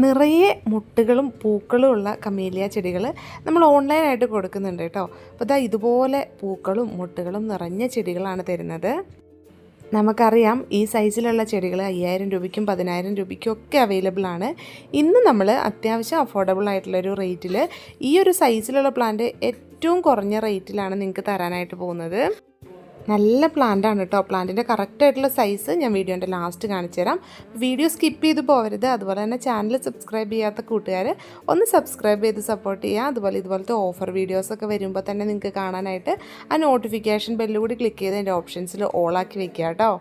നിറയെ മുട്ടുകളും പൂക്കളും ഉള്ള കമേലിയ ചെടികൾ നമ്മൾ ഓൺലൈനായിട്ട് കൊടുക്കുന്നുണ്ട് കേട്ടോ. അപ്പോൾ ഇതാ ഇതുപോലെ പൂക്കളും മുട്ടുകളും നിറഞ്ഞ ചെടികളാണ് തരുന്നത്. നമുക്കറിയാം ഈ സൈസിലുള്ള ചെടികൾ 5000 രൂപയ്ക്കും 10000 രൂപയ്ക്കും ഒക്കെ അവൈലബിൾ ആണ്. ഇന്ന് നമ്മൾ അത്യാവശ്യം അഫോർഡബിൾ ആയിട്ടുള്ളൊരു റേറ്റിൽ ഈ ഒരു സൈസിലുള്ള പ്ലാന്റ് ഏറ്റവും കുറഞ്ഞ റേറ്റിലാണ് നിങ്ങൾക്ക് തരാനായിട്ട് പോകുന്നത്. നല്ല പ്ലാന്റാണ് കേട്ടോ. പ്ലാന്റിൻ്റെ കറക്റ്റായിട്ടുള്ള സൈസ് ഞാൻ വീഡിയോൻ്റെ ലാസ്റ്റ് കാണിച്ചു തരാം. വീഡിയോ സ്കിപ്പ് ചെയ്ത് പോകരുത്. അതുപോലെ തന്നെ ചാനൽ സബ്സ്ക്രൈബ് ചെയ്യാത്ത കൂട്ടുകാർ ഒന്ന് സബ്സ്ക്രൈബ് ചെയ്ത് സപ്പോർട്ട് ചെയ്യുക. അതുപോലെ ഇതുപോലത്തെ ഓഫർ വീഡിയോസൊക്കെ വരുമ്പോൾ തന്നെ നിങ്ങൾക്ക് കാണാനായിട്ട് ആ നോട്ടിഫിക്കേഷൻ ബെല്ലുകൂടി ക്ലിക്ക് ചെയ്ത് എൻ്റെ ഓപ്ഷൻസിൽ ഓളാക്കി വെക്കുക കേട്ടോ.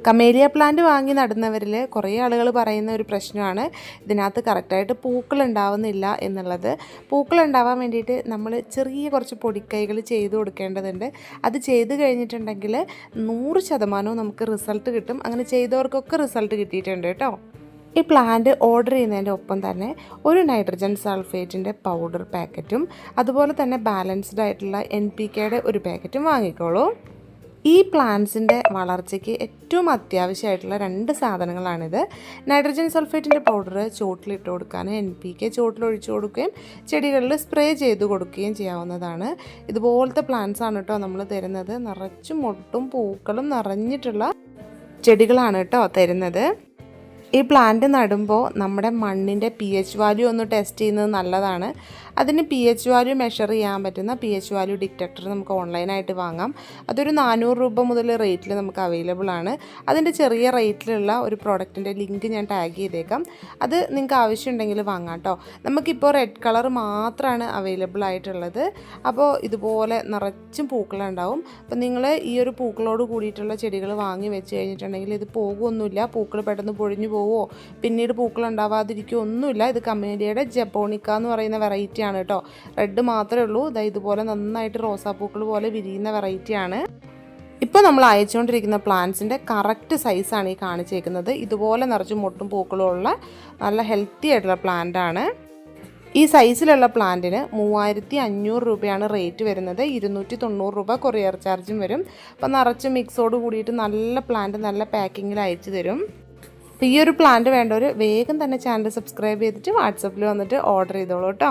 കമേലിയ പ്ലാന്റ് വാങ്ങി നടുന്നവരിൽ കുറേ ആളുകൾ പറയുന്ന ഒരു പ്രശ്നമാണ് ഇതിനകത്ത് കറക്റ്റായിട്ട് പൂക്കൾ ഉണ്ടാവുന്നില്ല എന്നുള്ളത്. പൂക്കൾ ഉണ്ടാവാൻ വേണ്ടിയിട്ട് നമ്മൾ ചെറിയ കുറച്ച് പൊടിക്കൈകൾ ചെയ്ത് കൊടുക്കേണ്ടതുണ്ട്. അത് ചെയ്ത് കഴിഞ്ഞിട്ടുണ്ടെങ്കിൽ 100% നമുക്ക് റിസൾട്ട് കിട്ടും. അങ്ങനെ ചെയ്തവർക്കൊക്കെ റിസൾട്ട് കിട്ടിയിട്ടുണ്ട് കേട്ടോ. ഈ പ്ലാന്റ് ഓർഡർ ചെയ്യുന്നതിൻ്റെ ഒപ്പം തന്നെ ഒരു നൈട്രജൻ സൾഫേറ്റിൻ്റെ പൗഡർ പാക്കറ്റും അതുപോലെ തന്നെ ബാലൻസ്ഡ് ആയിട്ടുള്ള NPKയുടെ ഒരു പാക്കറ്റും വാങ്ങിക്കോളൂ. ഈ പ്ലാന്റ്സിൻ്റെ വളർച്ചയ്ക്ക് ഏറ്റവും അത്യാവശ്യമായിട്ടുള്ള 2 സാധനങ്ങളാണിത്. നൈട്രജൻ സൾഫേറ്റിൻ്റെ പൗഡർ ചോട്ടിലിട്ട് കൊടുക്കാൻ, NPK ചോട്ടിലൊഴിച്ചു കൊടുക്കുകയും ചെടികളിൽ സ്പ്രേ ചെയ്ത് കൊടുക്കുകയും ചെയ്യാവുന്നതാണ്. ഇതുപോലത്തെ പ്ലാന്റ്സ് ആണ് കേട്ടോ നമ്മൾ തരുന്നത്. നിറച്ചും മൊട്ടും പൂക്കളും നിറഞ്ഞിട്ടുള്ള ചെടികളാണ് കേട്ടോ തരുന്നത്. ഈ പ്ലാന്റ് നടുമ്പോൾ നമ്മുടെ മണ്ണിൻ്റെ pH വാല്യൂ ഒന്ന് ടെസ്റ്റ് ചെയ്യുന്നത് നല്ലതാണ്. അതിന് pH വാല്യൂ മെഷർ ചെയ്യാൻ പറ്റുന്ന pH വാല്യൂ ഡിറ്റക്ടർ നമുക്ക് ഓൺലൈനായിട്ട് വാങ്ങാം. അതൊരു 400 രൂപ മുതൽ റേറ്റിൽ നമുക്ക് അവൈലബിൾ ആണ്. അതിൻ്റെ ചെറിയ റേറ്റിലുള്ള ഒരു പ്രോഡക്റ്റിൻ്റെ ലിങ്ക് ഞാൻ ടാഗ് ചെയ്തേക്കാം. അത് നിങ്ങൾക്ക് ആവശ്യമുണ്ടെങ്കിൽ വാങ്ങാം കേട്ടോ. നമുക്കിപ്പോൾ റെഡ് കളർ മാത്രമാണ് അവൈലബിൾ ആയിട്ടുള്ളത്. അപ്പോൾ ഇതുപോലെ നിറച്ചും പൂക്കളുണ്ടാവും. അപ്പോൾ നിങ്ങൾ ഈ ഒരു പൂക്കളോട് കൂടിയിട്ടുള്ള ചെടികൾ വാങ്ങി വെച്ച് കഴിഞ്ഞിട്ടുണ്ടെങ്കിൽ ഇത് പോകുമൊന്നുമില്ല. പൂക്കൾ പെട്ടെന്ന് പൊഴിഞ്ഞു പോവുമോ പിന്നീട് പൂക്കൾ ഉണ്ടാവാതിരിക്കുകയോ ഒന്നുമില്ല. ഇത് കമേലിയയുടെ ജപ്പോണിക്ക എന്ന് പറയുന്ന വെറൈറ്റി ആണ് കേട്ടോ. റെഡ് മാത്രമേ ഉള്ളൂ. ഇതുപോലെ നന്നായിട്ട് റോസാപ്പൂക്കൾ പോലെ വിരിയുന്ന വെറൈറ്റിയാണ്. ഇപ്പോൾ നമ്മൾ അയച്ചുകൊണ്ടിരിക്കുന്ന പ്ലാന്റ്സിൻ്റെ കറക്റ്റ് സൈസാണ് ഈ കാണിച്ചേക്കുന്നത്. ഇതുപോലെ നിറച്ച് മൊട്ടും പൂക്കളും ഉള്ള നല്ല ഹെൽത്തി ആയിട്ടുള്ള പ്ലാന്റാണ്. ഈ സൈസിലുള്ള പ്ലാന്റിന് 3500 രൂപയാണ് റേറ്റ് വരുന്നത്. 290 രൂപ കൊറിയർ ചാർജും വരും. അപ്പോൾ നിറച്ച് മിക്സോട് കൂടിയിട്ട് നല്ല പ്ലാന്റ് നല്ല പാക്കിങ്ങിൽ അയച്ചു തരും. അപ്പോൾ ഈ ഒരു പ്ലാന്റ് വേണ്ടവർ വേഗം തന്നെ ചാനൽ സബ്സ്ക്രൈബ് ചെയ്തിട്ട് വാട്സപ്പിൽ വന്നിട്ട് ഓർഡർ ചെയ്തോളൂ കേട്ടോ.